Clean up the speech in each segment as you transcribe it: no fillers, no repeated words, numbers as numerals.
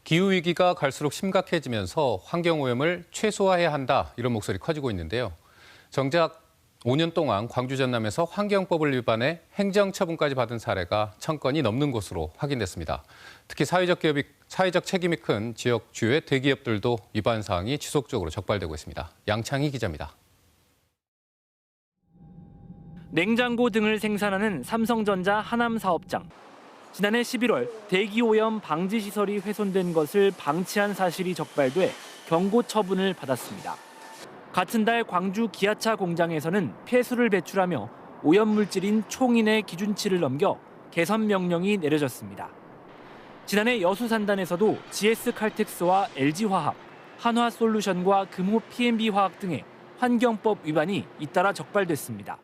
기후위기가 갈수록 심각해지면서 환경오염을 최소화해야 한다, 이런 목소리 커지고 있는데요. 정작 5년 동안 광주 전남에서 환경법을 위반해 행정처분까지 받은 사례가 1000건이 넘는 것으로 확인됐습니다. 특히 사회적 책임이 큰 지역 주요 대기업들도 위반 사항이 지속적으로 적발되고 있습니다. 양창희 기자입니다. 냉장고 등을 생산하는 삼성전자 하남 사업장. 지난해 11월 대기오염 방지 시설이 훼손된 것을 방치한 사실이 적발돼 경고 처분을 받았습니다. 같은 달 광주 기아차 공장에서는 폐수를 배출하며 오염물질인 총인의 기준치를 넘겨 개선 명령이 내려졌습니다. 지난해 여수산단에서도 GS칼텍스와 LG화학, 한화솔루션과 금호 PNB화학 등의 환경법 위반이 잇따라 적발됐습니다.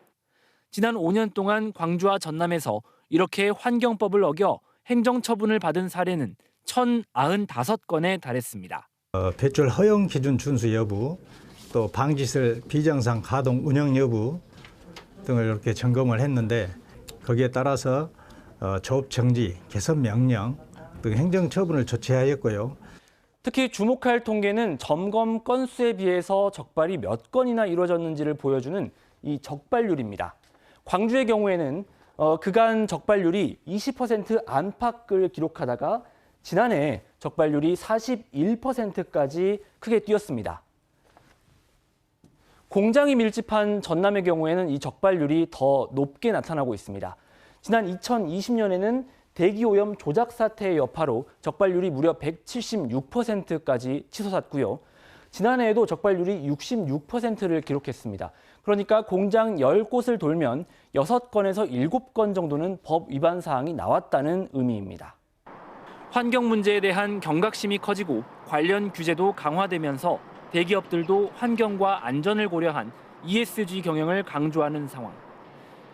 지난 5년 동안 광주와 전남에서 이렇게 환경법을 어겨 행정처분을 받은 사례는 1095건에 달했습니다. 배출 허용 기준 준수 여부, 또 방지시설 비정상 가동 운영 여부 등을 이렇게 점검을 했는데 거기에 따라서 조업 정지, 개선 명령 등 행정처분을 조치하였고요. 특히 주목할 통계는 점검 건수에 비해서 적발이 몇 건이나 이루어졌는지를 보여주는 이 적발률입니다. 광주의 경우에는 그간 적발률이 20% 안팎을 기록하다가 지난해 적발률이 41%까지 크게 뛰었습니다. 공장이 밀집한 전남의 경우에는 이 적발률이 더 높게 나타나고 있습니다. 지난 2020년에는 대기오염 조작 사태의 여파로 적발률이 무려 176%까지 치솟았고요. 지난해에도 적발률이 66%를 기록했습니다. 그러니까 공장 10곳을 돌면 6건에서 7건 정도는 법 위반 사항이 나왔다는 의미입니다. 환경 문제에 대한 경각심이 커지고 관련 규제도 강화되면서 대기업들도 환경과 안전을 고려한 ESG 경영을 강조하는 상황.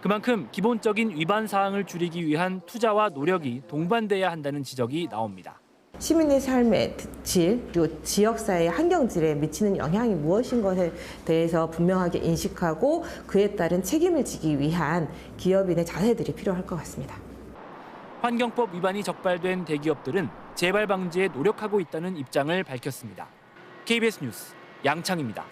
그만큼 기본적인 위반 사항을 줄이기 위한 투자와 노력이 동반돼야 한다는 지적이 나옵니다. 시민의 삶의 질, 그리고 지역사회의 환경질에 미치는 영향이 무엇인 것에 대해서 분명하게 인식하고 그에 따른 책임을 지기 위한 기업인의 자세들이 필요할 것 같습니다. 환경법 위반이 적발된 대기업들은 재발 방지에 노력하고 있다는 입장을 밝혔습니다. KBS 뉴스 양창희입니다.